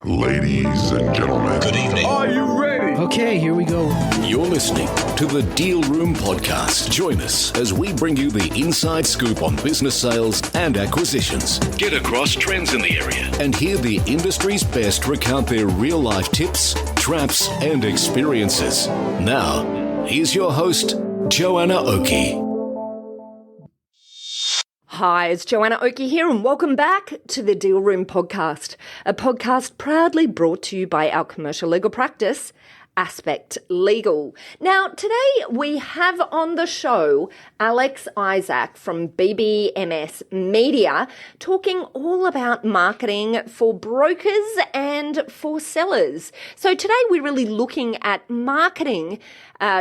Ladies and gentlemen, Good evening. Are you ready? Okay, here we go. You're listening to the Deal Room Podcast. Join us as we bring you the inside scoop on business sales and acquisitions. Get across trends in the area and hear the industry's best recount their real-life tips, traps, and experiences. Now, here's your host, Joanna Oakey. Hi, it's Joanna Oakey here, and welcome back to the Deal Room Podcast, a podcast proudly brought to you by our commercial legal practice, Aspect Legal. Now, today we have on the show Alex Izsak from BBMS Media talking all about marketing for brokers and for sellers. So today we're really looking at marketing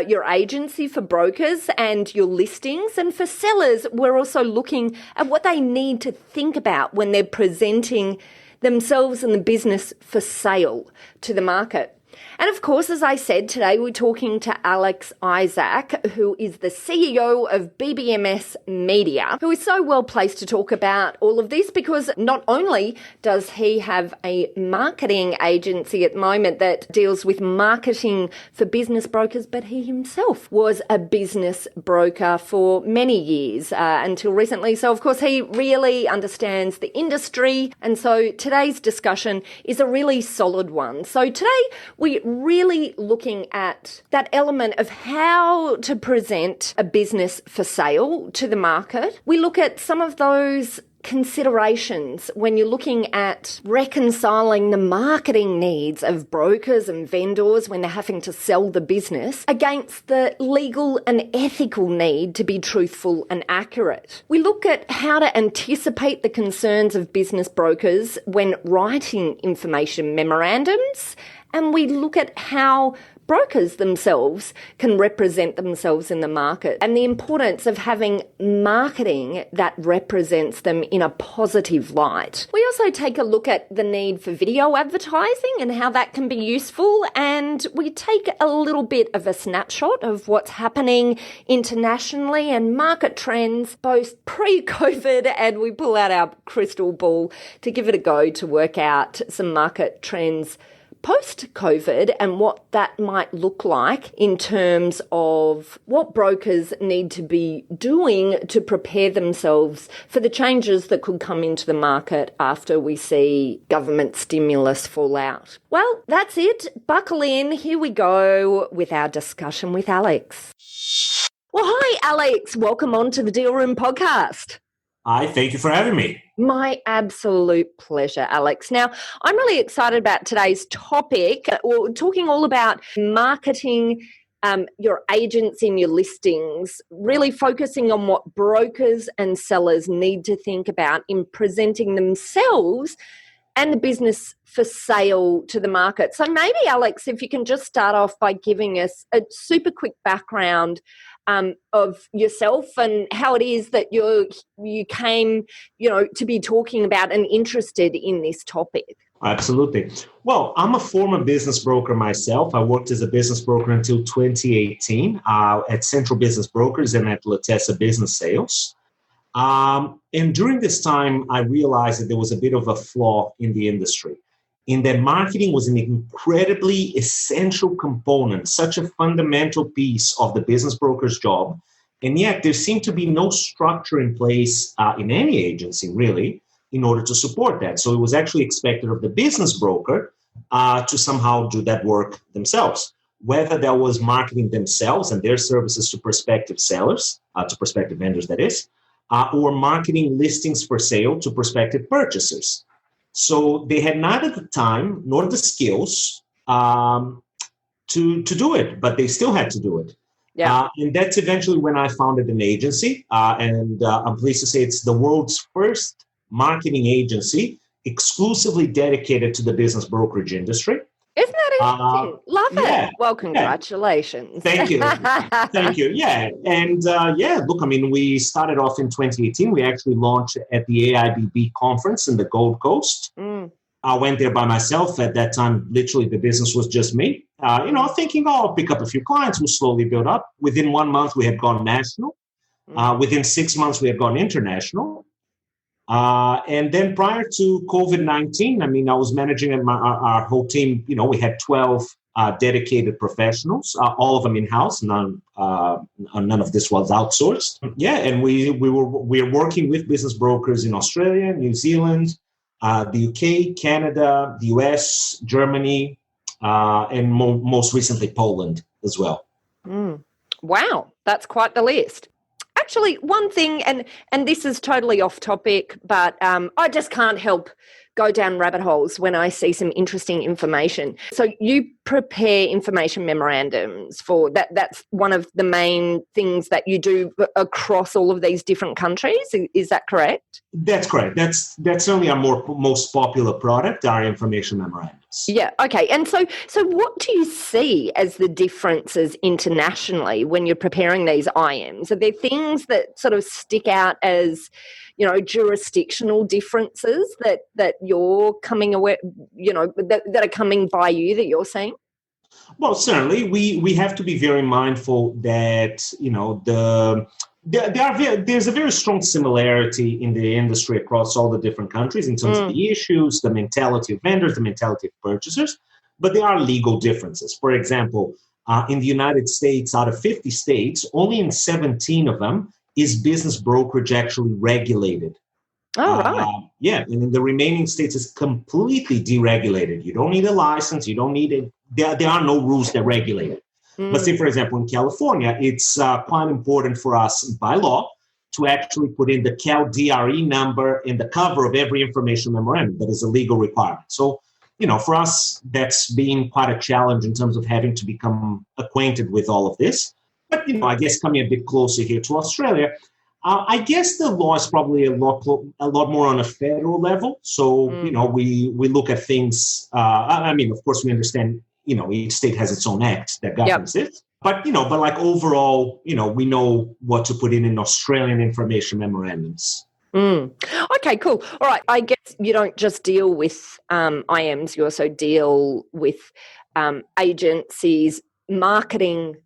your agency for brokers and your listings, and for sellers we're also looking at what they need to think about when they're presenting themselves and the business for sale to the market. And of course, as I said, today we're talking to Alex Izsak, who is the CEO of BBMS Media, who is so well placed to talk about all of this because not only does he have a marketing agency at the moment that deals with marketing for business brokers, but he himself was a business broker for many years until recently. So, of course, he really understands the industry. And so today's discussion is a really solid one. So today we're really looking at that element of how to present a business for sale to the market. We look at some of those considerations when you're looking at reconciling the marketing needs of brokers and vendors when they're having to sell the business against the legal and ethical need to be truthful and accurate. We look at how to anticipate the concerns of business brokers when writing information memorandums, and we look at how brokers themselves can represent themselves in the market and the importance of having marketing that represents them in a positive light. We also take a look at the need for video advertising and how that can be useful, and we take a little bit of a snapshot of what's happening internationally and market trends both pre-COVID, and we pull out our crystal ball to give it a go to work out some market trends post-COVID and what that might look like in terms of what brokers need to be doing to prepare themselves for the changes that could come into the market after we see government stimulus fall out. Well, that's it. Buckle in. Here we go with our discussion with Alex. Well, hi, Alex. Welcome on to the Deal Room Podcast. Hi, thank you for having me. My absolute pleasure, Alex. Now, I'm really excited about today's topic. We're talking all about marketing your agency and your listings, really focusing on what brokers and sellers need to think about in presenting themselves and the business for sale to the market. So maybe, Alex, if you can just start off by giving us a super quick background of yourself and how it is that you came, to be talking about and interested in this topic. Absolutely. Well, I'm a former business broker myself. I worked as a business broker until 2018 at Central Business Brokers and at Latessa Business Sales. And during this time, I realized that there was a bit of a flaw in the industry, in that marketing was an incredibly essential component, such a fundamental piece of the business broker's job. And yet there seemed to be no structure in place in any agency, really, in order to support that. So it was actually expected of the business broker to somehow do that work themselves, whether that was marketing themselves and their services to prospective sellers, to prospective vendors, that is, or marketing listings for sale to prospective purchasers. So they had neither the time nor the skills to do it, but they still had to do it. Yeah. And that's eventually when I founded an agency. And I'm pleased to say it's the world's first marketing agency exclusively dedicated to the business brokerage industry. Isn't that interesting? Love it. Yeah, well, congratulations. Thank you. Thank you. Yeah. And look, we started off in 2018. We actually launched at the AIBB conference in the Gold Coast. I went there by myself. At that time, literally the business was just me, thinking, I'll pick up a few clients. We'll slowly build up. Within 1 month, we had gone national. Within 6 months, we had gone international. And then prior to COVID-19, I mean, I was managing our whole team. You know, we had 12 dedicated professionals, all of them in-house. None of this was outsourced. Yeah, and we're working with business brokers in Australia, New Zealand, the UK, Canada, the US, Germany, and most recently Poland as well. Wow, that's quite the list. Actually, one thing, and this is totally off topic, but I just can't help go down rabbit holes when I see some interesting information. So you prepare information memorandums for that. That's one of the main things that you do across all of these different countries. Is that correct? That's correct. That's certainly our most popular product, our information memorandums. Yeah. Okay. And so what do you see as the differences internationally when you're preparing these IMs? Are there things that sort of stick out as, you know, jurisdictional differences that you're coming aware, you know, that are coming by you that you're seeing? Well, certainly we have to be very mindful that, you know, there's a very strong similarity in the industry across all the different countries in terms of the issues, the mentality of vendors, the mentality of purchasers, but there are legal differences. For example, in the United States, out of 50 states, only in 17 of them is business brokerage actually regulated. Oh, right. Yeah, and in the remaining states, it's completely deregulated. You don't need a license. You don't need it. There are no rules that regulate it. But say, for example, in California, it's quite important for us by law to actually put in the Cal DRE number in the cover of every information memorandum. That is a legal requirement. So, you know, for us, that's been quite a challenge in terms of having to become acquainted with all of this. But, you know, I guess coming a bit closer here to Australia, I guess the law is probably a lot more on a federal level. So, you know, we look at things. I mean, of course, we understand, you know, each state has its own act that governs it. But, you know, but like overall, you know, we know what to put in Australian information memorandums. Okay, cool. All right. I guess you don't just deal with IMs, you also deal with agencies marketing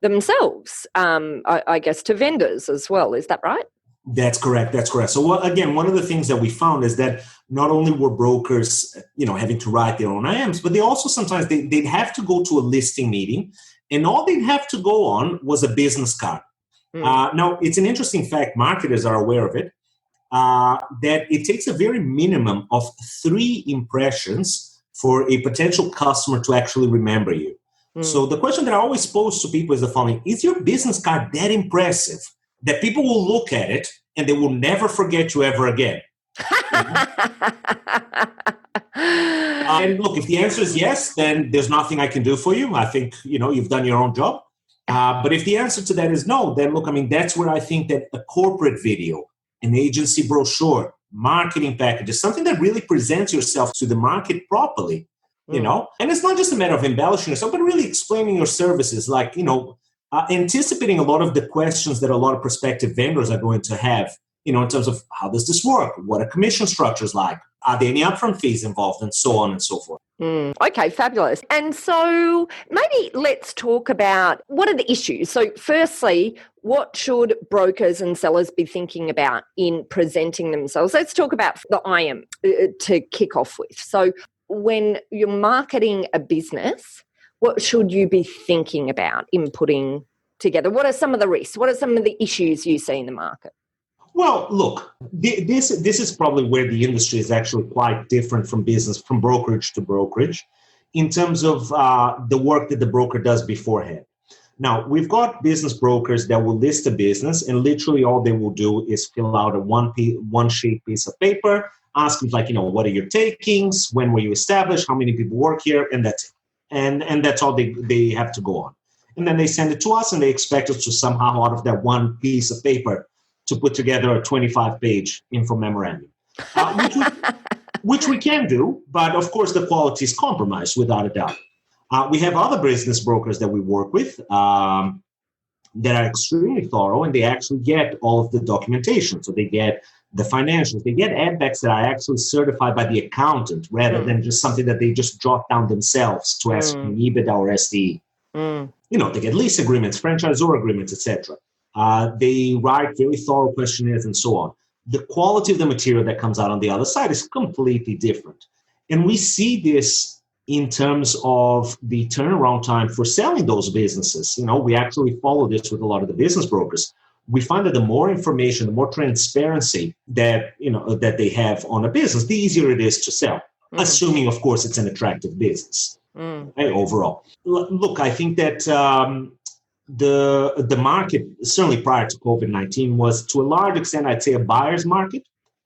themselves, I guess, to vendors as well. Is that right? That's correct. So again, one of the things that we found is that not only were brokers, you know, having to write their own IMs, but they also sometimes they'd have to go to a listing meeting, and all they'd have to go on was a business card. Now, it's an interesting fact, marketers are aware of it, that it takes a very minimum of 3 impressions for a potential customer to actually remember you. So the question that I always pose to people is the following: is your business card that impressive that people will look at it and they will never forget you ever again? And look, if the answer is yes, then there's nothing I can do for you. I think, you know, you've done your own job. But if the answer to that is no, then look, I mean, that's where I think that a corporate video, an agency brochure, marketing packages, something that really presents yourself to the market properly, you know, and it's not just a matter of embellishing yourself, but really explaining your services, like, you know, anticipating a lot of the questions that a lot of prospective vendors are going to have, you know, in terms of how does this work? What are commission structures like? Are there any upfront fees involved? And so on and so forth. Okay, fabulous. And so maybe let's talk about what are the issues. So firstly, what should brokers and sellers be thinking about in presenting themselves? Let's talk about the IM to kick off with. So when you're marketing a business, what should you be thinking about in putting together? What are some of the risks? What are some of the issues you see in the market? Well, look, this is probably where the industry is actually quite different from brokerage to brokerage, in terms of the work that the broker does beforehand. Now, we've got business brokers that will list a business, and literally all they will do is fill out a one-sheet piece of paper, ask them, like, you know, what are your takings, when were you established, how many people work here, and that's it. And that's all they have to go on. And then they send it to us, and they expect us to somehow, out of that one piece of paper, to put together a 25-page info memorandum, which we can do, but of course the quality is compromised without a doubt. We have other business brokers that we work with that are extremely thorough, and they actually get all of the documentation. So they get the financials, they get add-backs that are actually certified by the accountant rather than just something that they just jot down themselves to ask for EBITDA or SDE. You know, they get lease agreements, franchisor agreements, etc. They write very thorough questionnaires and so on. the quality of the material that comes out on the other side is completely different. And we see this in terms of the turnaround time for selling those businesses. We actually follow this with a lot of the business brokers. We find that the more information, the more transparency that they have on a business, the easier it is to sell, assuming, of course, it's an attractive business. Okay, overall. Look, I think that the market, certainly prior to COVID-19, was to a large extent, I'd say, a buyer's market.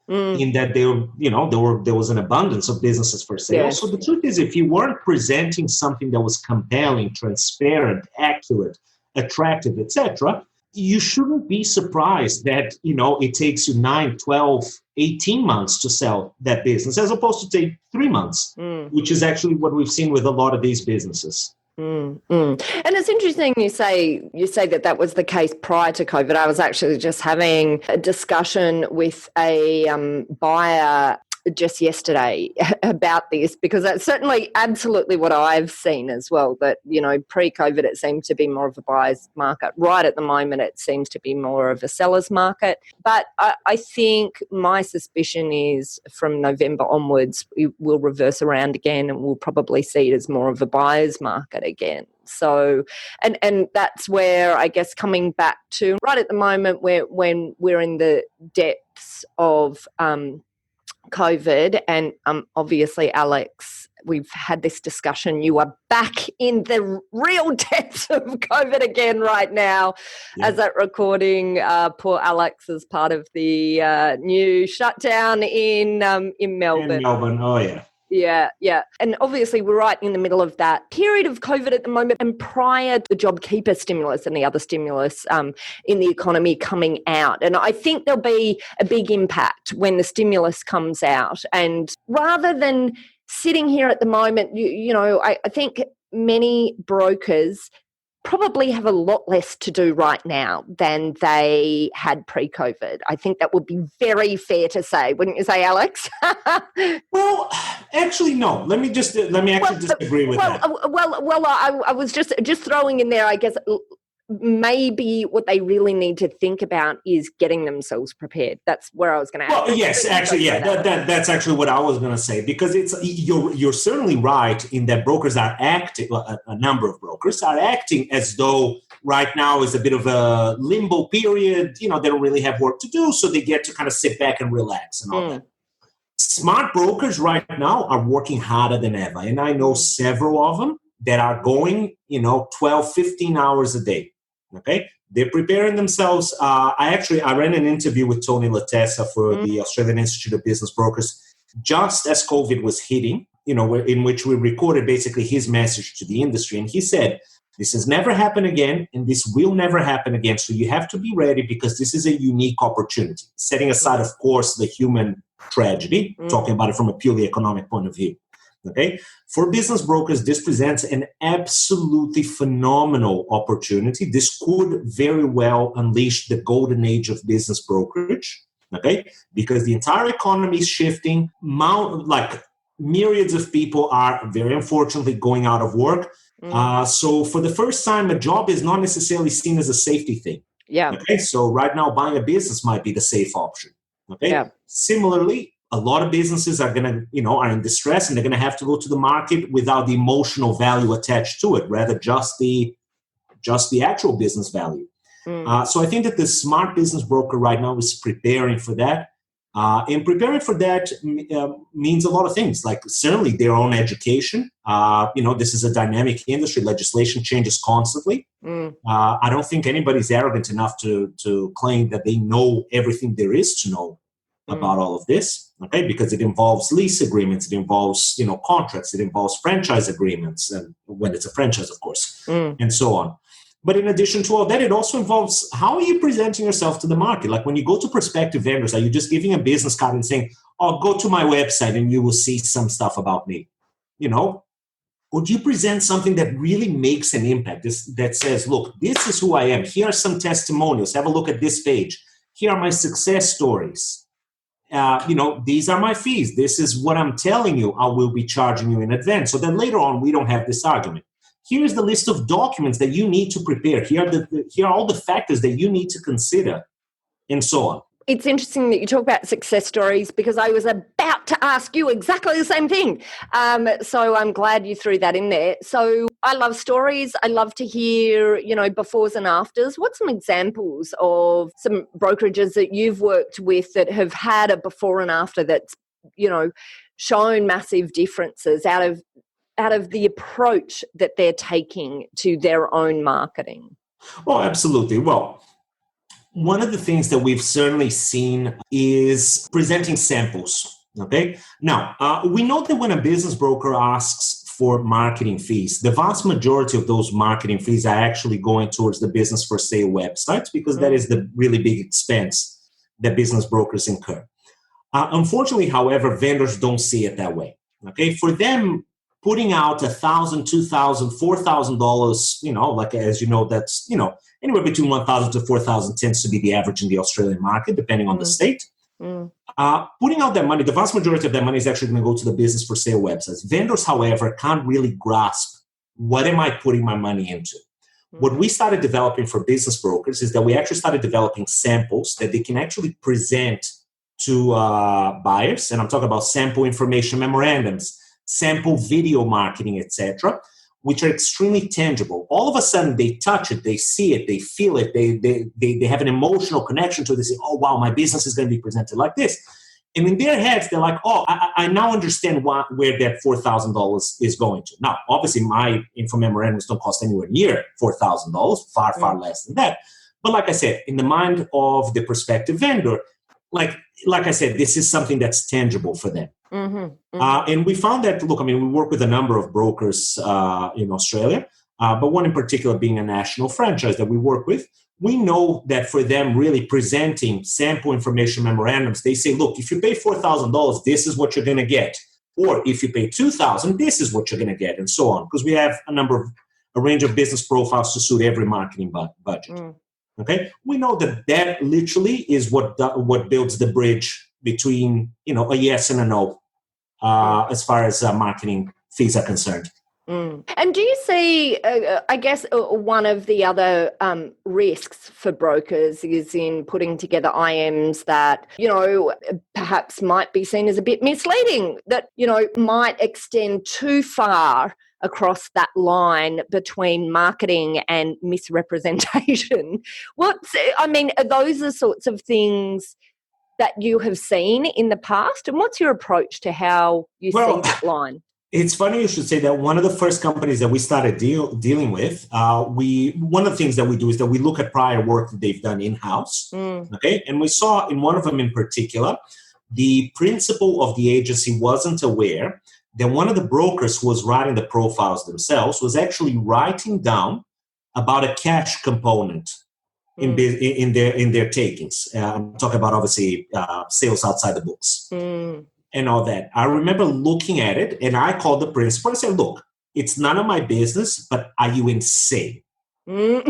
In that there was an abundance of businesses for sale. Yes. So the truth is, if you weren't presenting something that was compelling, transparent, accurate, attractive, etc., you shouldn't be surprised that it takes you 9, 12, 18 months to sell that business, as opposed to take 3 months, which is actually what we've seen with a lot of these businesses. And it's interesting you say that was the case prior to COVID. I was actually just having a discussion with a buyer just yesterday about this, because that's certainly absolutely what I've seen as well, that pre-COVID it seemed to be more of a buyer's market. Right at the moment it seems to be more of a seller's market, but I think my suspicion is from November onwards it will reverse around again, and we'll probably see it as more of a buyer's market again. So, and that's where, I guess, coming back to right at the moment when we're in the depths of COVID, and obviously, Alex, we've had this discussion. You are back in the real depths of COVID again right now, as that recording. Poor Alex is part of the new shutdown in Melbourne. In Melbourne, oh yeah. Yeah. And obviously we're right in the middle of that period of COVID at the moment, and prior to the JobKeeper stimulus and the other stimulus in the economy coming out. And I think there'll be a big impact when the stimulus comes out. And rather than sitting here at the moment, I think many brokers probably have a lot less to do right now than they had pre-COVID. I think that would be very fair to say, wouldn't you say, Alex? Well, actually, no. Let me disagree with that. I was just throwing in there, I guess, maybe what they really need to think about is getting themselves prepared. That's where I was going to add. Well, yes, actually, that's actually what I was going to say, because you're certainly right in that brokers are acting, a number of brokers are acting as though right now is a bit of a limbo period. They don't really have work to do, so they get to kind of sit back and relax and all that. Smart brokers right now are working harder than ever, and I know several of them that are going, 12, 15 hours a day. Okay, they're preparing themselves. I ran an interview with Tony Latessa for the Australian Institute of Business Brokers just as COVID was hitting, in which we recorded basically his message to the industry. And he said, this has never happened again, and this will never happen again. So you have to be ready, because this is a unique opportunity. Setting aside, of course, the human tragedy, talking about it from a purely economic point of view. Okay, for business brokers, this presents an absolutely phenomenal opportunity. This could very well unleash the golden age of business brokerage. Okay, because the entire economy is shifting. Myriads of people are very unfortunately going out of work. So for the first time, a job is not necessarily seen as a safety thing. Yeah. Okay, so right now, buying a business might be the safe option. Okay. Yeah. Similarly, a lot of businesses are are in distress, and they're going to have to go to the market without the emotional value attached to it, rather just the actual business value. So I think that the smart business broker right now is preparing for that. And preparing for that means a lot of things, like certainly their own education. This is a dynamic industry. Legislation changes constantly. I don't think anybody's arrogant enough to claim that they know everything there is to know about all of this, okay? Because it involves lease agreements, it involves, contracts, it involves franchise agreements, and when it's a franchise, of course, and so on. But in addition to all that, it also involves how are you presenting yourself to the market? Like when you go to prospective vendors, are you just giving a business card and saying, oh, go to my website and you will see some stuff about me, Or do you present something that really makes an impact, that says, look, this is who I am. Here are some testimonials. Have a look at this page. Here are my success stories. These are my fees. This is what I'm telling you. I will be charging you in advance. So then later on, we don't have this argument. Here is the list of documents that you need to prepare. Here are all the factors that you need to consider, and so on. It's interesting that you talk about success stories because I was about to ask you exactly the same thing. So I'm glad you threw that in there. So I love stories. I love to hear, befores and afters. What's some examples of some brokerages that you've worked with that have had a before and after that's, shown massive differences out of the approach that they're taking to their own marketing? Oh, absolutely. Well, one of the things that we've certainly seen is presenting samples. Okay. Now, we know that when a business broker asks for marketing fees, the vast majority of those marketing fees are actually going towards the business for sale websites because that is the really big expense that business brokers incur. Unfortunately, however, vendors don't see it that way. Okay. For them, putting out $1,000, $2,000, $4,000, like as you know, that's anywhere between $1,000 to $4,000 tends to be the average in the Australian market, depending on the state. Putting out that money, the vast majority of that money is actually going to go to the business for sale websites. Vendors, however, can't really grasp what am I putting my money into. What we started developing for business brokers is that we actually started developing samples that they can actually present to buyers, and I'm talking about sample information memorandums, sample video marketing, etc., which are extremely tangible. All of a sudden, they touch it, they see it, they feel it, they have an emotional connection to it. They say, oh, wow, my business is going to be presented like this. And in their heads, they're like, oh, I now understand where that $4,000 is going to. Now, obviously, my info memorandums don't cost anywhere near $4,000, far less than that. But like I said, in the mind of the prospective vendor, like I said, this is something that's tangible for them. And we found that, we work with a number of brokers in Australia, but one in particular being a national franchise that we work with. We know that for them really presenting sample information memorandums, they say, look, if you pay $4,000, this is what you're going to get. Or if you pay $2,000, this is what you're going to get, and so on. Because we have a range of business profiles to suit every marketing budget. Okay, we know that literally is what builds the bridge between a yes and a no as far as marketing fees are concerned. And do you see, I guess, one of the other risks for brokers is in putting together IMs that, perhaps might be seen as a bit misleading, that, might extend too far across that line between marketing and misrepresentation? Are those the sorts of things that you have seen in the past? And what's your approach to how you see that line? It's funny you should say that. One of the first companies that we started dealing with, one of the things that we do is that we look at prior work that they've done in-house. Okay, and we saw in one of them in particular, the principal of the agency wasn't aware that one of the brokers who was writing the profiles themselves was actually writing down about a cash component in their takings. I'm talking about obviously sales outside the books. And all that. I remember looking at it, and I called the principal and said, look, it's none of my business, but are you insane? And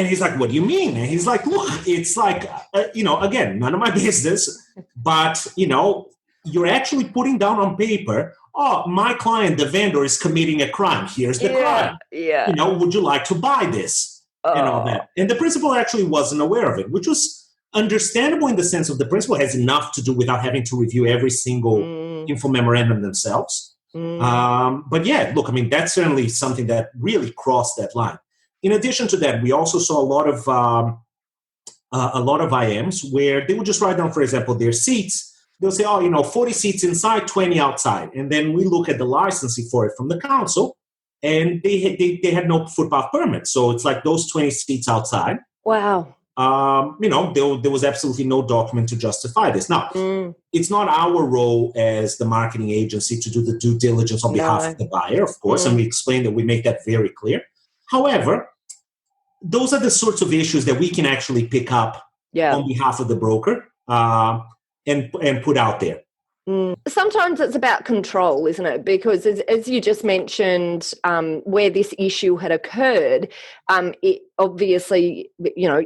he's like, what do you mean? And he's like, look, it's like, again, none of my business, but, you're actually putting down on paper, oh, my client, the vendor, is committing a crime. Here's the crime. Yeah. Would you like to buy this? And all that. And the principal actually wasn't aware of it, which was understandable in the sense of the principal has enough to do without having to review every single info memorandum themselves. But yeah, look, that's certainly something that really crossed that line. In addition to that, we also saw a lot of IMs where they would just write down, for example, their seats. They'll say, 40 seats inside, 20 outside. And then we look at the licensing for it from the council, and they had no footpath permit. So it's like those 20 seats outside. Wow. There was absolutely no document to justify this. Now, it's not our role as the marketing agency to do the due diligence on behalf of the buyer, of course, and we explain that we make that very clear. However, those are the sorts of issues that we can actually pick up on behalf of the broker and put out there. Sometimes it's about control, isn't it? Because as you just mentioned, where this issue had occurred, it obviously,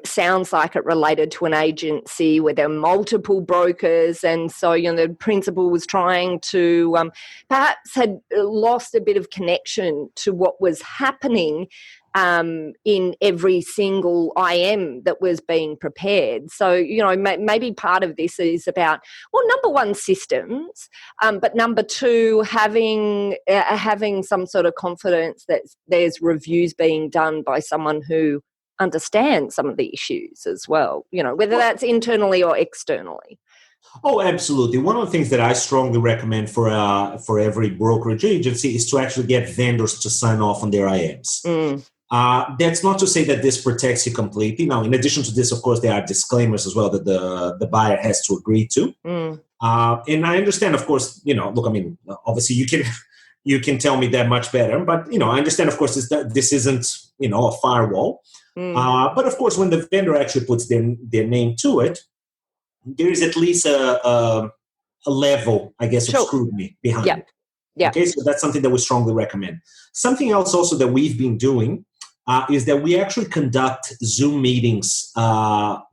sounds like it related to an agency where there were multiple brokers. And so, the principal was trying to, perhaps had lost a bit of connection to what was happening. in every single IM that was being prepared. So, maybe part of this is about, well, number one, systems, but number two, having some sort of confidence that there's reviews being done by someone who understands some of the issues as well, whether that's internally or externally. Oh, absolutely. One of the things that I strongly recommend for every brokerage agency is to actually get vendors to sign off on their IMs. That's not to say that this protects you completely. Now, in addition to this, of course, there are disclaimers as well that the buyer has to agree to. And I understand, of course, look, I mean, obviously you can tell me that much better, but, I understand, of course, this isn't, a firewall. But of course, when the vendor actually puts their name to it, there is at least a level, I guess, of scrutiny behind it. Yeah. Okay, so that's something that we strongly recommend. Something else also that we've been doing is that we actually conduct Zoom meetings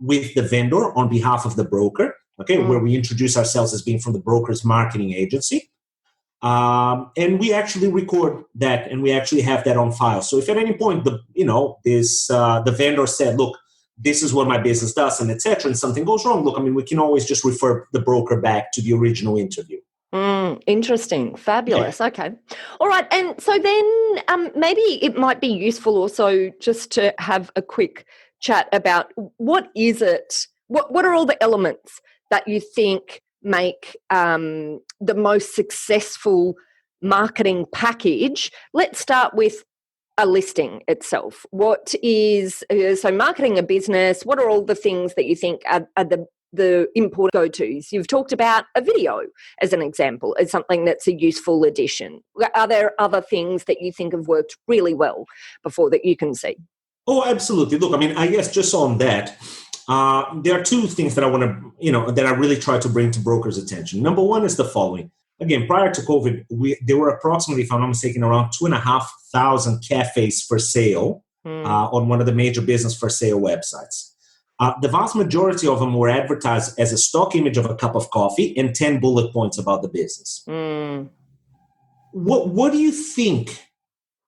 with the vendor on behalf of the broker, where we introduce ourselves as being from the broker's marketing agency. And we actually record that, and we actually have that on file. So if at any point the vendor said, look, this is what my business does, and etc., and something goes wrong, look, I mean, we can always just refer the broker back to the original interview. Interesting. Fabulous. Yeah. Okay. All right. And so then maybe it might be useful also just to have a quick chat about what is it, what are all the elements that you think make the most successful marketing package? Let's start with a listing itself. What is, so marketing a business, what are all the things that you think are the important go-tos? You've talked about a video as an example, as something that's a useful addition. Are there other things that you think have worked really well before that you can see? Oh, absolutely. Look, I mean, I guess just on that, there are two things that I want to, that I really try to bring to brokers' attention. Number one is the following. Again, prior to COVID, there were approximately, if I'm not mistaken, around 2,500 cafes for sale on one of the major business for sale websites. The vast majority of them were advertised as a stock image of a cup of coffee and 10 bullet points about the business. What do you think?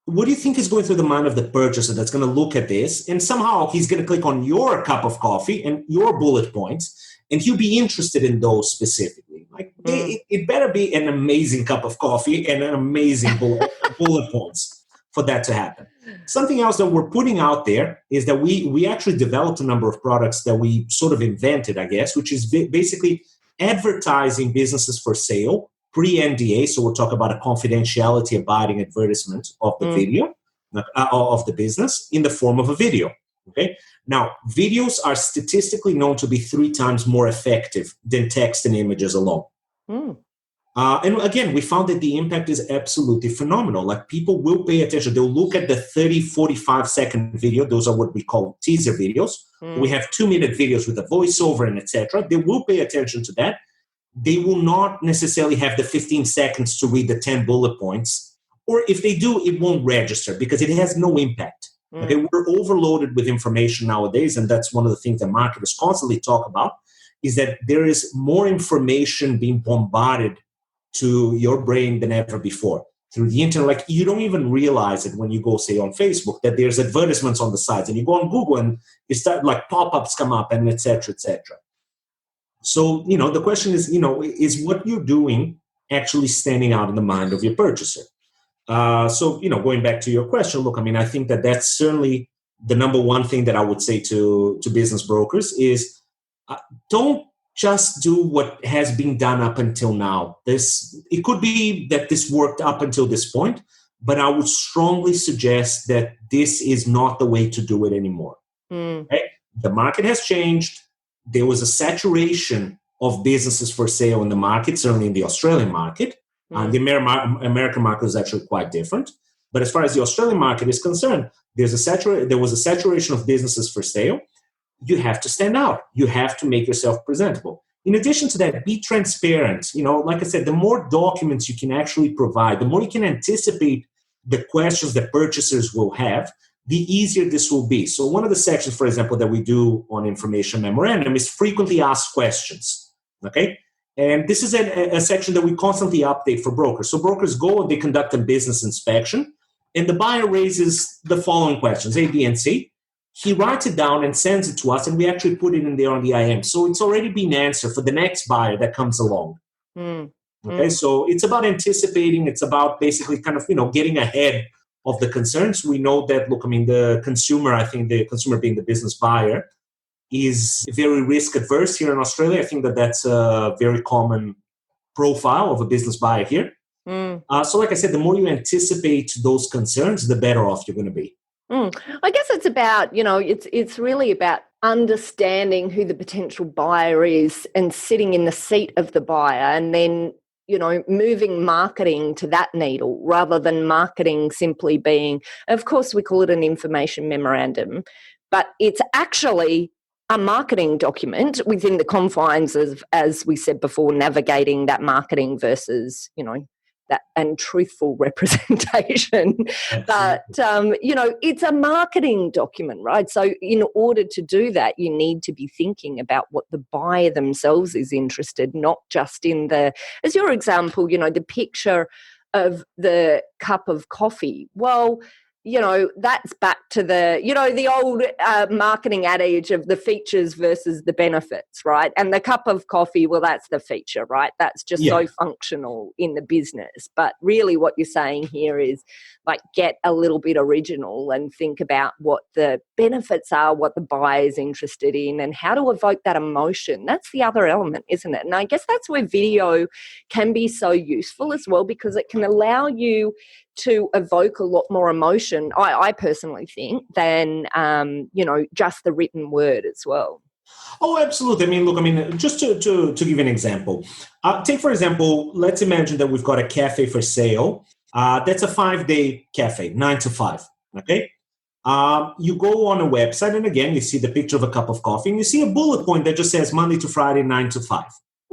What do you think is going through the mind of the purchaser that's going to look at this, and somehow he's going to click on your cup of coffee and your bullet points, and he'll be interested in those specifically? Like, it better be an amazing cup of coffee and an amazing bullet points for that to happen. Something else that we're putting out there is that we actually developed a number of products that we sort of invented, I guess, which is basically advertising businesses for sale pre-NDA. So we'll talk about a confidentiality abiding advertisement of the video, of the business in the form of a video. Okay. Now, videos are statistically known to be 3 times more effective than text and images alone. And again, we found that the impact is absolutely phenomenal. Like, people will pay attention. They'll look at the 30, 45-second video. Those are what we call teaser videos. We have 2-minute videos with a voiceover and etc. They will pay attention to that. They will not necessarily have the 15 seconds to read the 10 bullet points. Or if they do, it won't register because it has no impact. Okay, we're overloaded with information nowadays, and that's one of the things that marketers constantly talk about, is that there is more information being bombarded to your brain than ever before through the internet. Like, you don't even realize it when you go, say, on Facebook, that there's advertisements on the sides, and you go on Google and you start, like, pop-ups come up, and et cetera, et cetera. So, the question is, is what you're doing actually standing out in the mind of your purchaser? So, going back to your question, look, I mean, I think that that's certainly the number one thing that I would say to business brokers is don't just do what has been done up until now. It could be that this worked up until this point, but I would strongly suggest that this is not the way to do it anymore. Okay? The market has changed. There was a saturation of businesses for sale in the market, certainly in the Australian market. The American market is actually quite different. But as far as the Australian market is concerned, there was a saturation of businesses for sale. You have to stand out. You have to make yourself presentable. In addition to that, be transparent. Like I said, the more documents you can actually provide, the more you can anticipate the questions that purchasers will have, the easier this will be. So one of the sections, for example, that we do on information memorandum is frequently asked questions. Okay? And this is a section that we constantly update for brokers. So brokers go and they conduct a business inspection, and the buyer raises the following questions, A, B, and C. He writes it down and sends it to us, and we actually put it in there on the IM. So it's already been answered for the next buyer that comes along. Okay, so it's about anticipating. It's about basically kind of, getting ahead of the concerns. We know that, the consumer, I think the consumer being the business buyer, is very risk adverse here in Australia. I think that that's a very common profile of a business buyer here. So like I said, the more you anticipate those concerns, the better off you're going to be. I guess it's about, it's really about understanding who the potential buyer is and sitting in the seat of the buyer, and then, moving marketing to that needle rather than marketing simply being, of course, we call it an information memorandum, but it's actually a marketing document within the confines of, as we said before, navigating that marketing versus, that and truthful representation. But, it's a marketing document, right? So in order to do that, you need to be thinking about what the buyer themselves is interested, not just in as your example, the picture of the cup of coffee. Well, that's back to the old marketing adage of the features versus the benefits, right? And the cup of coffee, well, that's the feature, right? That's just so functional in the business. But really what you're saying here is get a little bit original and think about what the benefits are, what the buyer is interested in, and how to evoke that emotion. That's the other element, isn't it? And I guess that's where video can be so useful as well, because it can allow you to evoke a lot more emotion, I personally think, than, just the written word as well. Oh, absolutely. Just to give an example, take, for example, let's imagine that we've got a cafe for sale. That's a 5-day cafe, 9 to 5. Okay. You go on a website, and again, you see the picture of a cup of coffee, and you see a bullet point that just says Monday to Friday, 9 to 5.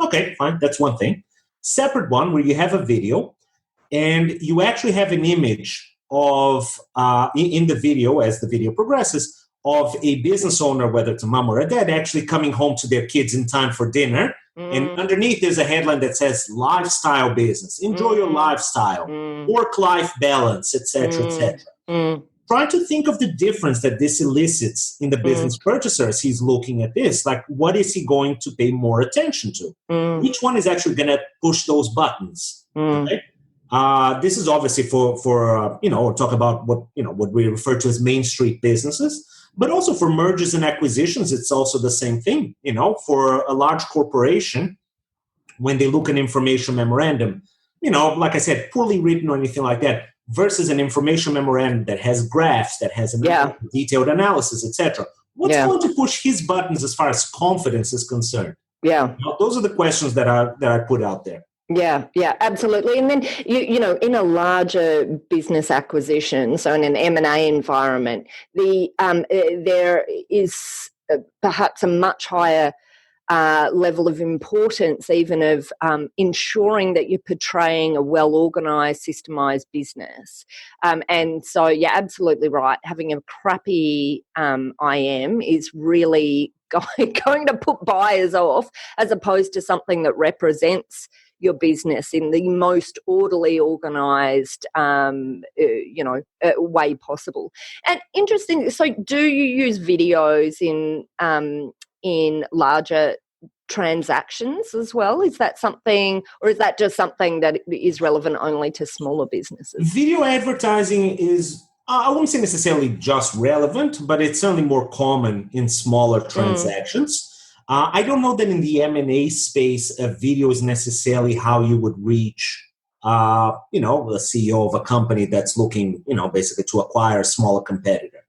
Okay, fine. That's one thing. Separate one where you have a video, and you actually have an image of, in the video, as the video progresses, of a business owner, whether it's a mom or a dad, actually coming home to their kids in time for dinner. And underneath there's a headline that says lifestyle business, enjoy your lifestyle, work-life balance, etc., etc. Try to think of the difference that this elicits in the business purchaser as he's looking at this. What is he going to pay more attention to? Which one is actually going to push those buttons? Okay? This is obviously for talk about what we refer to as Main Street businesses, but also for mergers and acquisitions. It's also the same thing. For a large corporation, when they look at an information memorandum, like I said, poorly written or anything like that, versus an information memorandum that has graphs, that has a detailed analysis, etc. What's going to push his buttons as far as confidence is concerned? Those are the questions that I put out there. Yeah, absolutely. And then, in a larger business acquisition, so in an M&A environment, there is perhaps a much higher level of importance even of ensuring that you're portraying a well-organised, systemised business. And so, absolutely right. Having a crappy IM is really going to put buyers off, as opposed to something that represents your business in the most orderly, organised, way possible. And interesting. So, do you use videos in larger transactions as well? Is that something, or is that just something that is relevant only to smaller businesses? Video advertising is, I wouldn't say necessarily just relevant, but it's certainly more common in smaller transactions. I don't know that in the M&A space, a video is necessarily how you would reach, the CEO of a company that's looking, basically to acquire a smaller competitor.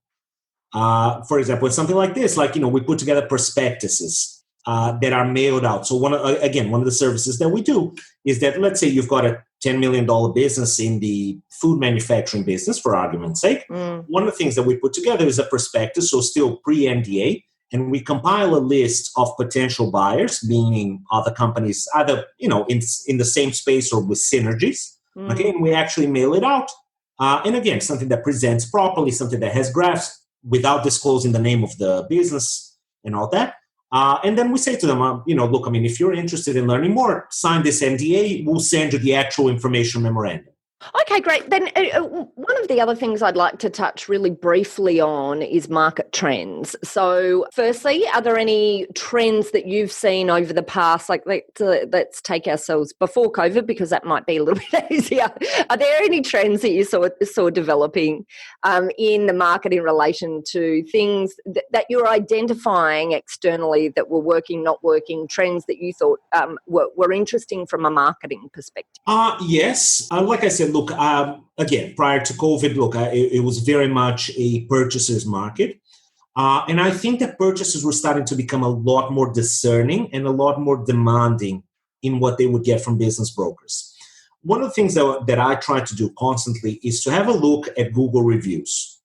For example, it's something like this, we put together prospectuses that are mailed out. So one of the services that we do is that, let's say you've got a $10 million business in the food manufacturing business, for argument's sake. One of the things that we put together is a prospectus, so still pre-NDA, and we compile a list of potential buyers, meaning other companies, either in the same space or with synergies. Okay, and we actually mail it out. And again, something that presents properly, something that has graphs without disclosing the name of the business and all that. And then we say to them, look, if you're interested in learning more, sign this NDA. We'll send you the actual information memorandum. Okay, great. Then one of the other things I'd like to touch really briefly on is market trends. So firstly, are there any trends that you've seen over the past, like let's take ourselves before COVID, because that might be a little bit easier. Are there any trends that you saw developing in the market in relation to things that you're identifying externally that were working, not working, trends that you thought were interesting from a marketing perspective? Yes. Like I said, look, again, prior to COVID, look, it was very much a purchaser's market. And I think that purchasers were starting to become a lot more discerning and a lot more demanding in what they would get from business brokers. One of the things that I try to do constantly is to have a look at Google reviews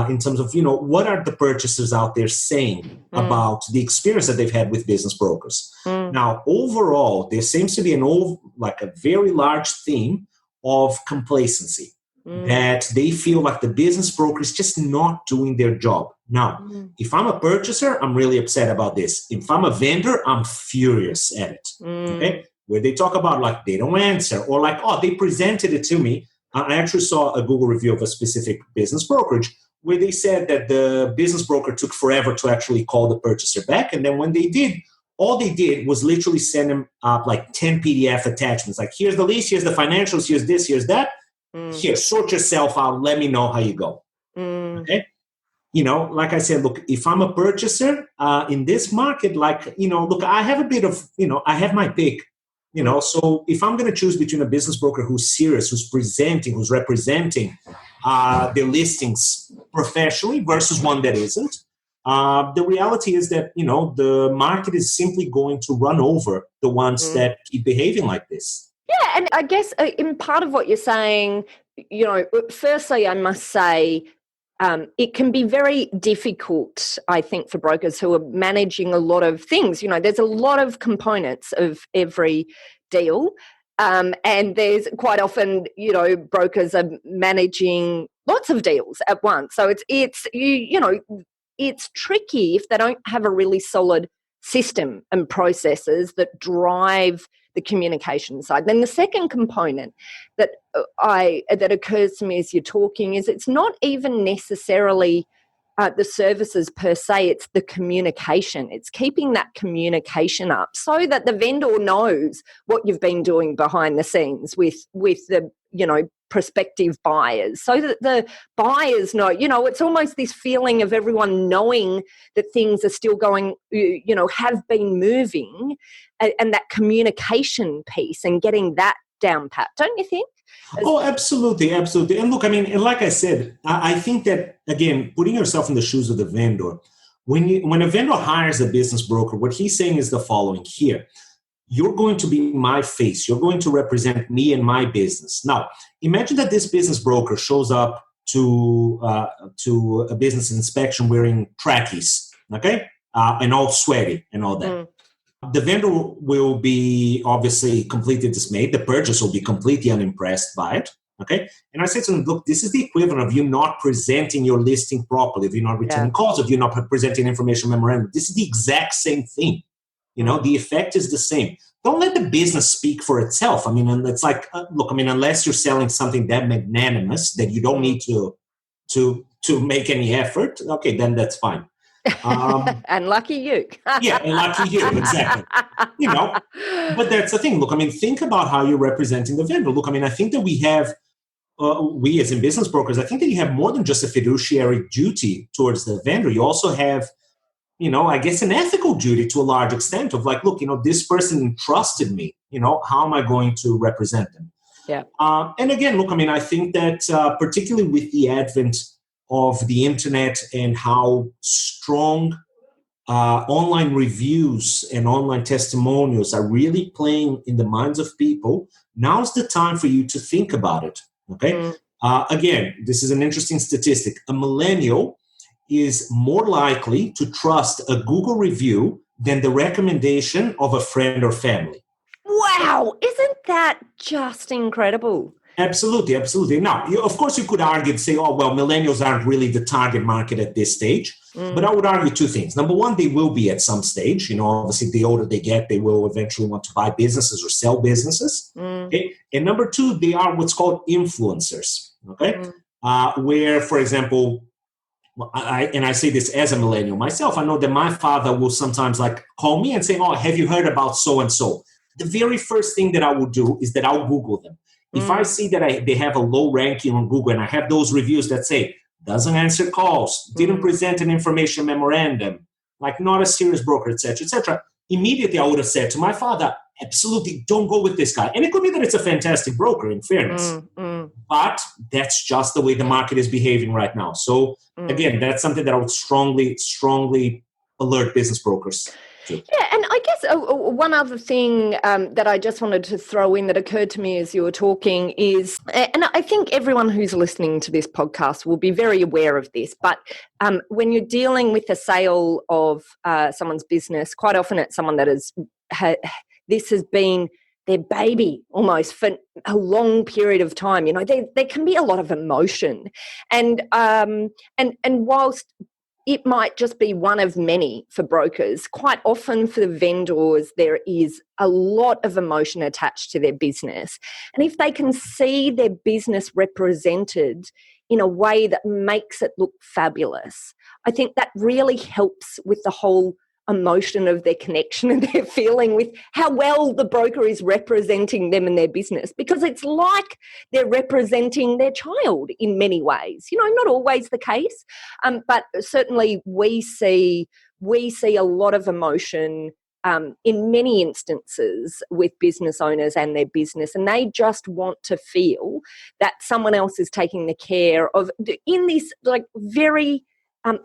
in terms of, what are the purchasers out there saying about the experience that they've had with business brokers. Now, overall, there seems to be a very large theme of complacency, that they feel like the business broker is just not doing their job. Now, if I'm a purchaser, I'm really upset about this. If I'm a vendor, I'm furious at it. Okay? Where they talk about like they don't answer, or like, oh, they presented it to me. I actually saw a Google review of a specific business brokerage where they said that the business broker took forever to actually call the purchaser back. And then when they did, all they did was literally send them like 10 PDF attachments. Like, here's the lease, here's the financials, here's this, here's that. Here, sort yourself out. Let me know how you go. Okay? Like I said, look, if I'm a purchaser in this market, look, I have a bit of, I have my pick. So if I'm going to choose between a business broker who's serious, who's presenting, who's representing their listings professionally versus one that isn't, the reality is that, the market is simply going to run over the ones that keep behaving like this. Yeah, and I guess in part of what you're saying, firstly, I must say, it can be very difficult, I think, for brokers who are managing a lot of things. There's a lot of components of every deal. And there's quite often, brokers are managing lots of deals at once. So it's tricky if they don't have a really solid system and processes that drive the communication side. Then the second component that occurs to me as you're talking is it's not even necessarily the services per se, it's the communication. It's keeping that communication up so that the vendor knows what you've been doing behind the scenes with the prospective buyers, so that the buyers know, it's almost this feeling of everyone knowing that things are still going, have been moving, and that communication piece and getting that down pat, don't you think? Oh, absolutely, absolutely. And look, and like I said, I think that, again, putting yourself in the shoes of the vendor, when a vendor hires a business broker, what he's saying is the following here. You're going to be my face. You're going to represent me and my business. Now, imagine that this business broker shows up to a business inspection wearing trackies, okay, and all sweaty and all that. The vendor will be obviously completely dismayed. The purchaser will be completely unimpressed by it. Okay. And I said to them, look, this is the equivalent of you not presenting your listing properly, if you're not returning calls, if you're not presenting information memorandum. This is the exact same thing. The effect is the same. Don't let the business speak for itself. It's like, look, unless you're selling something that magnanimous that you don't need to make any effort, okay, then that's fine. And lucky you. Yeah, and lucky you, exactly. But that's the thing. Look, think about how you're representing the vendor. Look, I think that we have, we as in business brokers, I think that you have more than just a fiduciary duty towards the vendor. You also have, I guess an ethical duty to a large extent of like, look, this person entrusted me, how am I going to represent them? Yeah. And again, look, I think that particularly with the advent of the internet and how strong online reviews and online testimonials are really playing in the minds of people, now's the time for you to think about it. Okay. Again, this is an interesting statistic. A millennial is more likely to trust a Google review than the recommendation of a friend or family. Wow. Isn't that just incredible? Absolutely, absolutely. Now, of course, you could argue and say, oh, well, millennials aren't really the target market at this stage. But I would argue two things. Number one, they will be at some stage. Obviously, the older they get, they will eventually want to buy businesses or sell businesses. Okay? And number two, they are what's called influencers. Okay, where, for example, I say this as a millennial myself, I know that my father will sometimes call me and say, oh, have you heard about so-and-so? The very first thing that I will do is that I'll Google them. If I see that they have a low ranking on Google and I have those reviews that say, doesn't answer calls, didn't present an information memorandum, not a serious broker, etc., immediately I would have said to my father, absolutely don't go with this guy. And it could be that it's a fantastic broker, in fairness. But that's just the way the market is behaving right now. So again, that's something that I would strongly, strongly alert business brokers to. Yeah, and I guess one other thing that I just wanted to throw in that occurred to me as you were talking is, and I think everyone who's listening to this podcast will be very aware of this, but when you're dealing with the sale of someone's business, quite often it's someone that this has been their baby almost for a long period of time. There can be a lot of emotion, and whilst it might just be one of many for brokers, quite often for the vendors, there is a lot of emotion attached to their business. And if they can see their business represented in a way that makes it look fabulous, I think that really helps with the whole emotion of their connection and their feeling with how well the broker is representing them and their business, because it's like they're representing their child in many ways. Not always the case, but certainly we see a lot of emotion in many instances with business owners and their business, and they just want to feel that someone else is taking the care of in this very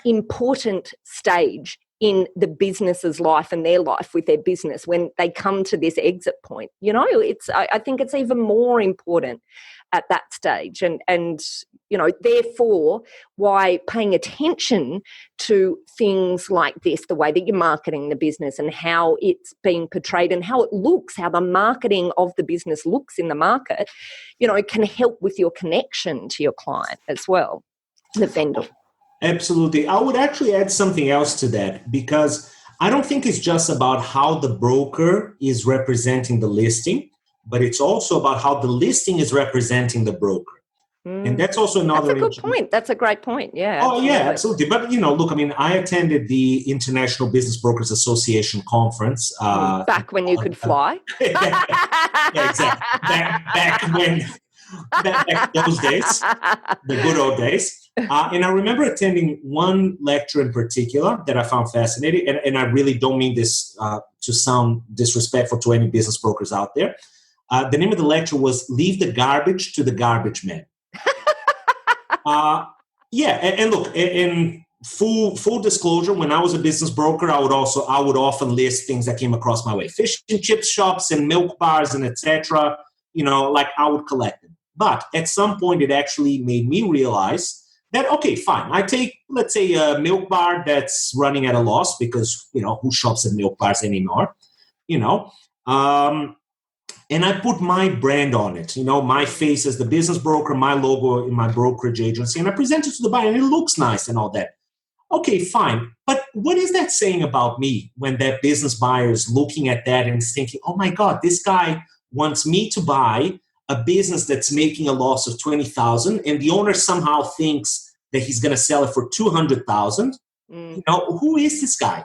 important stage in the business's life and their life with their business when they come to this exit point. I think it's even more important at that stage, and therefore why paying attention to things like this, the way that you're marketing the business and how it's being portrayed and how it looks, how the marketing of the business looks in the market, can help with your connection to your client as well, the vendor. Absolutely. I would actually add something else to that, because I don't think it's just about how the broker is representing the listing, but it's also about how the listing is representing the broker. And that's also another... That's a good point. That's a great point. Yeah. Oh, absolutely. Yeah, absolutely. But, look, I attended the International Business Brokers Association conference. Back when you could fly. Yeah, exactly. Back those days, the good old days. And I remember attending one lecture in particular that I found fascinating, and I really don't mean this to sound disrespectful to any business brokers out there. The name of the lecture was "Leave the Garbage to the Garbage Man." And look, in full disclosure, when I was a business broker, I would often list things that came across my way: fish and chip shops and milk bars and etc. I would collect them. But at some point, it actually made me realize that, okay, fine. I take, let's say, a milk bar that's running at a loss because, who shops at milk bars anymore, and I put my brand on it, my face as the business broker, my logo in my brokerage agency, and I present it to the buyer, and it looks nice and all that. Okay, fine. But what is that saying about me when that business buyer is looking at that and is thinking, oh my God, this guy wants me to buy a business that's making a loss of $20,000, and the owner somehow thinks that he's going to sell it for $200,000. Who is this guy?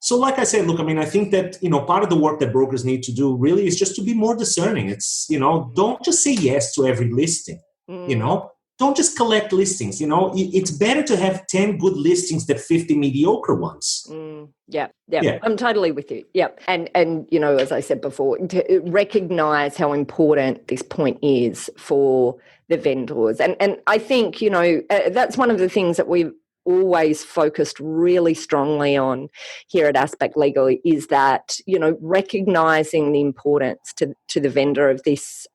So like I said, look, I think that, part of the work that brokers need to do really is just to be more discerning. It's, don't just say yes to every listing, don't just collect listings. It's better to have 10 good listings than 50 mediocre ones. Yeah. I'm totally with you. Yeah. And as I said before, to recognize how important this point is for the vendors. And I think, that's one of the things that we've always focused really strongly on here at Aspect Legal is that, recognizing the importance to the vendor of this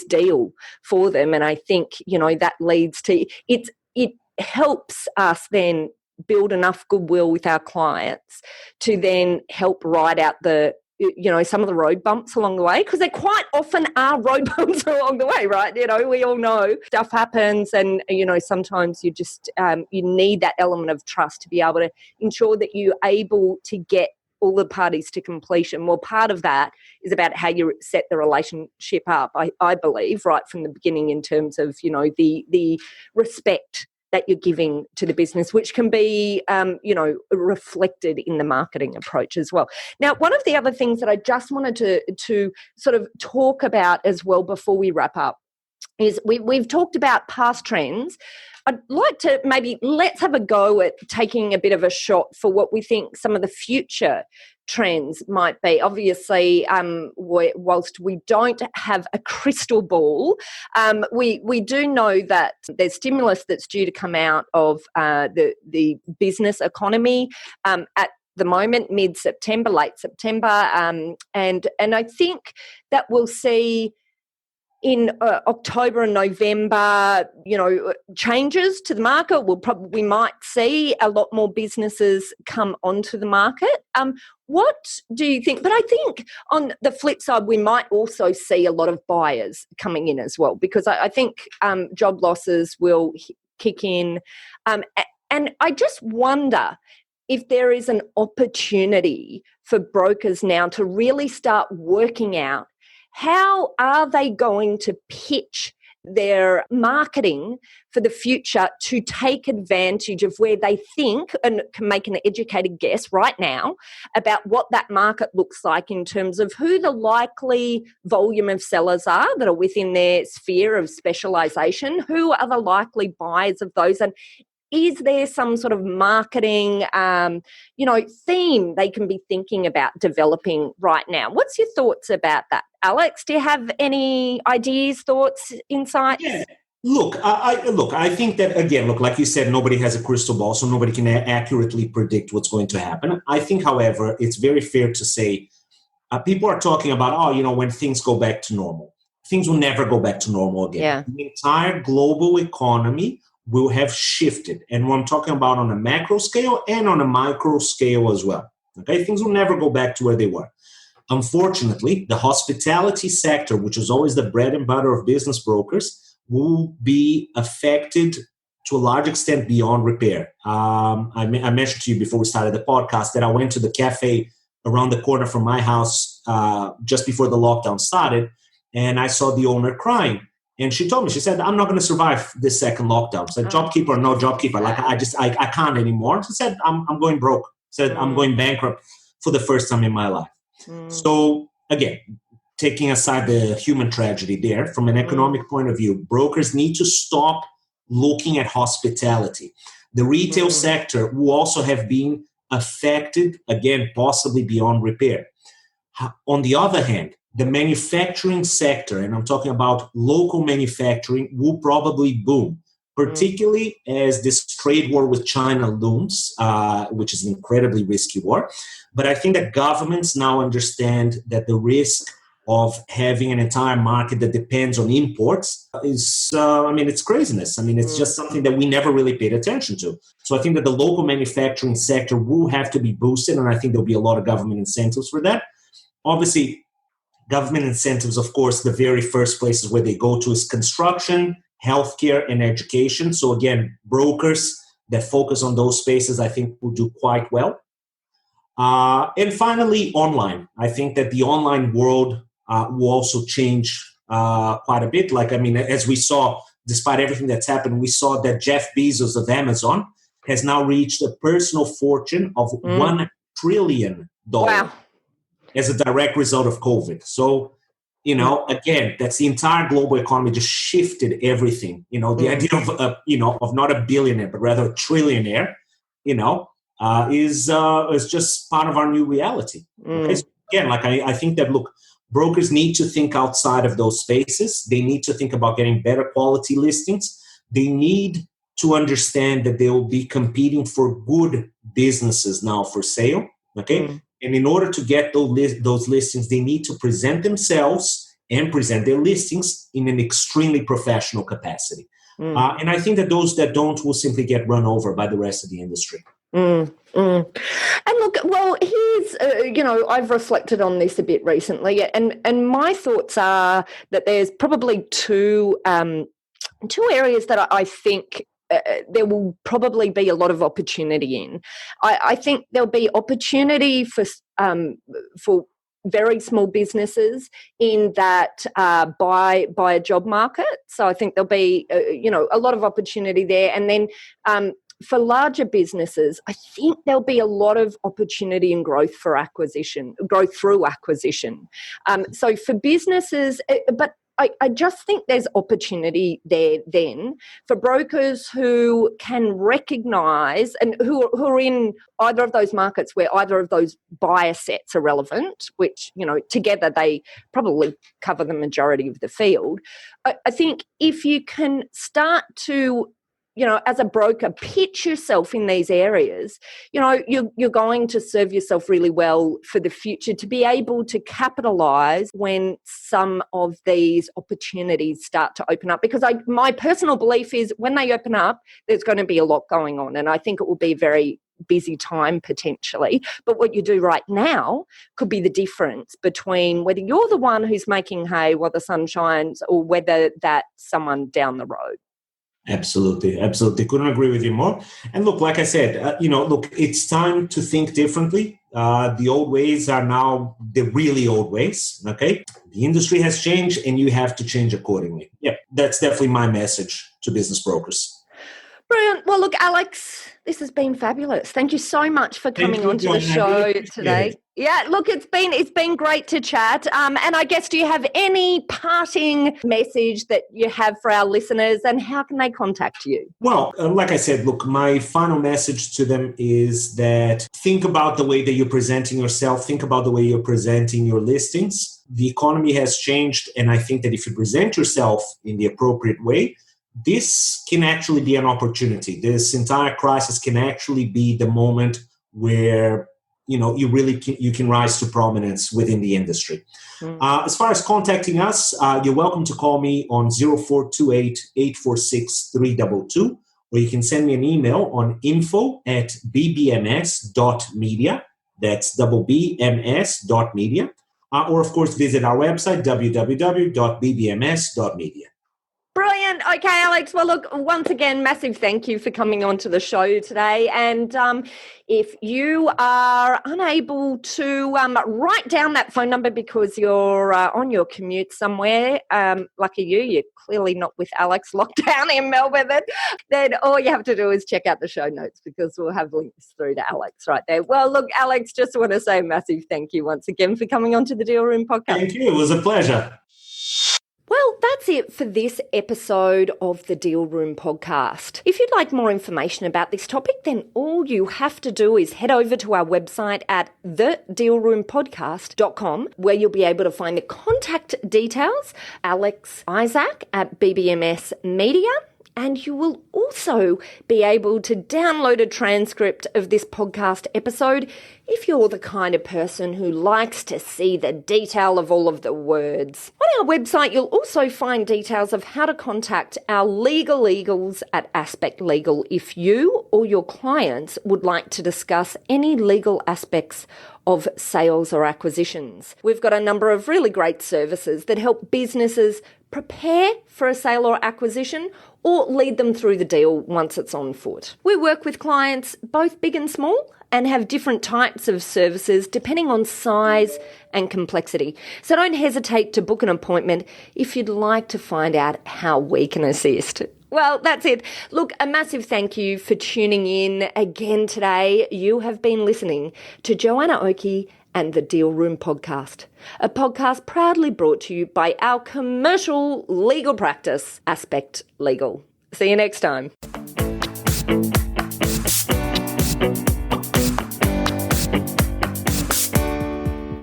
deal for them. And I think, that leads to it helps us then build enough goodwill with our clients to then help ride out the some of the road bumps along the way, because there quite often are road bumps along the way, right? We all know stuff happens, and sometimes you just you need that element of trust to be able to ensure that you're able to get all the parties to completion. Well, part of that is about how you set the relationship up, I believe, right from the beginning, in terms of the respect that you're giving to the business, which can be, reflected in the marketing approach as well. Now, one of the other things that I just wanted to sort of talk about as well before we wrap up is we've talked about past trends. I'd like to let's have a go at taking a bit of a shot for what we think some of the future trends might be. Obviously, whilst we don't have a crystal ball, we do know that there's stimulus that's due to come out of the business economy at the moment, mid-September, late September, and I think that we'll see in October and November, changes to the market. We might see a lot more businesses come onto the market. What do you think? But I think on the flip side, we might also see a lot of buyers coming in as well, because I think job losses will kick in. And I just wonder if there is an opportunity for brokers now to really start working out how are they going to pitch their marketing for the future to take advantage of where they think and can make an educated guess right now about what that market looks like in terms of who the likely volume of sellers are that are within their sphere of specialisation, who are the likely buyers of those, and is there some sort of marketing, theme they can be thinking about developing right now? What's your thoughts about that, Alex? Do you have any ideas, thoughts, insights? Yeah. I think that, again, like you said, nobody has a crystal ball, so nobody can accurately predict what's going to happen. I think, however, it's very fair to say people are talking about, when things go back to normal. Things will never go back to normal again. Yeah. The entire global economy will have shifted. And what I'm talking about on a macro scale and on a micro scale as well. Okay, things will never go back to where they were. Unfortunately, the hospitality sector, which is always the bread and butter of business brokers, will be affected to a large extent beyond repair. I mentioned to you before we started the podcast that I went to the cafe around the corner from my house just before the lockdown started, and I saw the owner crying. And she told me, she said, I'm not going to survive this second lockdown. I said, JobKeeper or no JobKeeper, I can't anymore. She said, I'm going broke. Said, I'm going bankrupt for the first time in my life. So again, taking aside the human tragedy there, from an economic point of view, brokers need to stop looking at hospitality. The retail sector will also have been affected, again, possibly beyond repair. On the other hand, the manufacturing sector, and I'm talking about local manufacturing, will probably boom, particularly as this trade war with China looms, which is an incredibly risky war. But I think that governments now understand that the risk of having an entire market that depends on imports is, it's craziness. It's just something that we never really paid attention to. So I think that the local manufacturing sector will have to be boosted, and I think there'll be a lot of government incentives for that. Obviously, government incentives, of course, the very first places where they go to is construction, healthcare, and education. So again, brokers that focus on those spaces, I think, will do quite well. And finally, online. I think that the online world will also change quite a bit. As we saw, despite everything that's happened, we saw that Jeff Bezos of Amazon has now reached a personal fortune of $1 trillion. Wow. As a direct result of COVID. So, again, that's the entire global economy just shifted everything. The idea of not a billionaire, but rather a trillionaire, is just part of our new reality. Okay? So again, I think that, look, brokers need to think outside of those spaces. They need to think about getting better quality listings. They need to understand that they will be competing for good businesses now for sale. Okay. And in order to get those listings, they need to present themselves and present their listings in an extremely professional capacity. And I think that those that don't will simply get run over by the rest of the industry. And look, well, here's, I've reflected on this a bit recently, and my thoughts are that there's probably two areas that I think there will probably be a lot of opportunity in. I think there'll be opportunity for very small businesses in that buy a job market. So I think there'll be a lot of opportunity there, and then for larger businesses, I think there'll be a lot of opportunity and growth through acquisition. So for businesses, but I just think there's opportunity there then for brokers who can recognise and who are in either of those markets where either of those buyer sets are relevant, which, together they probably cover the majority of the field. I think if you can start to as a broker, pitch yourself in these areas, you're going to serve yourself really well for the future to be able to capitalise when some of these opportunities start to open up. Because my personal belief is when they open up, there's going to be a lot going on. And I think it will be a very busy time potentially. But what you do right now could be the difference between whether you're the one who's making hay while the sun shines or whether that's someone down the road. Absolutely. Couldn't agree with you more. And look, like I said, it's time to think differently. The old ways are now the really old ways. Okay. The industry has changed and you have to change accordingly. Yeah, that's definitely my message to business brokers. Brilliant. Well, look, Alex, this has been fabulous. Thank you so much for coming onto the show today. Yeah, look, it's been great to chat. And I guess, do you have any parting message that you have for our listeners, and how can they contact you? Well, like I said, look, my final message to them is that think about the way that you're presenting yourself. Think about the way you're presenting your listings. The economy has changed, and I think that if you present yourself in the appropriate way, this can actually be an opportunity. This entire crisis can actually be the moment where you can rise to prominence within the industry. As far as contacting us, you're welcome to call me on 0428-846-322, or you can send me an email on info@bbms.media. That's BBMS.media. Or, of course, visit our website, www.bbms.media. Brilliant. Okay, Alex. Well, look, once again, massive thank you for coming on to the show today. And if you are unable to write down that phone number because you're on your commute somewhere, lucky you're clearly not with Alex locked down in Melbourne, then all you have to do is check out the show notes because we'll have links through to Alex right there. Well, look, Alex, just want to say a massive thank you once again for coming on to the Deal Room podcast. Thank you. It was a pleasure. Well, that's it for this episode of the Deal Room podcast. If you'd like more information about this topic, then all you have to do is head over to our website at thedealroompodcast.com, where you'll be able to find the contact details, Alex Izsak at BBMS Media, and you will also be able to download a transcript of this podcast episode if you're the kind of person who likes to see the detail of all of the words. On our website, you'll also find details of how to contact our legal eagles at Aspect Legal if you or your clients would like to discuss any legal aspects of sales or acquisitions. We've got a number of really great services that help businesses prepare for a sale or acquisition or lead them through the deal once it's on foot. We work with clients both big and small and have different types of services depending on size and complexity. So don't hesitate to book an appointment if you'd like to find out how we can assist. Well, that's it. Look, a massive thank you for tuning in again today. You have been listening to Joanna Oakey and the Deal Room podcast, a podcast proudly brought to you by our commercial legal practice, Aspect Legal. See you next time.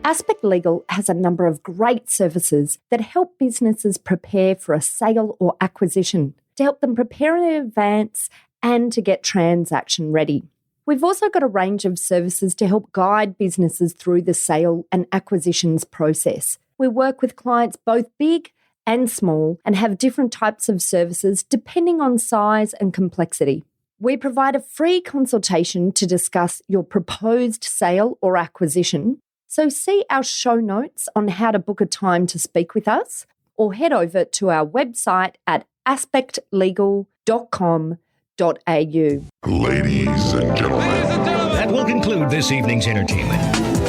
Aspect Legal has a number of great services that help businesses prepare for a sale or acquisition, to help them prepare in advance and to get transaction ready. We've also got a range of services to help guide businesses through the sale and acquisitions process. We work with clients both big and small and have different types of services depending on size and complexity. We provide a free consultation to discuss your proposed sale or acquisition. So see our show notes on how to book a time to speak with us, or head over to our website at aspectlegal.com.au. Ladies and gentlemen. That will conclude this evening's entertainment.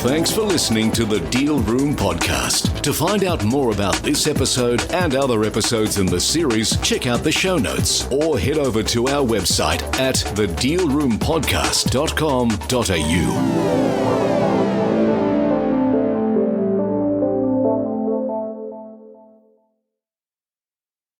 Thanks for listening to the Deal Room Podcast. To find out more about this episode and other episodes in the series, check out the show notes or head over to our website at thedealroompodcast.com.au.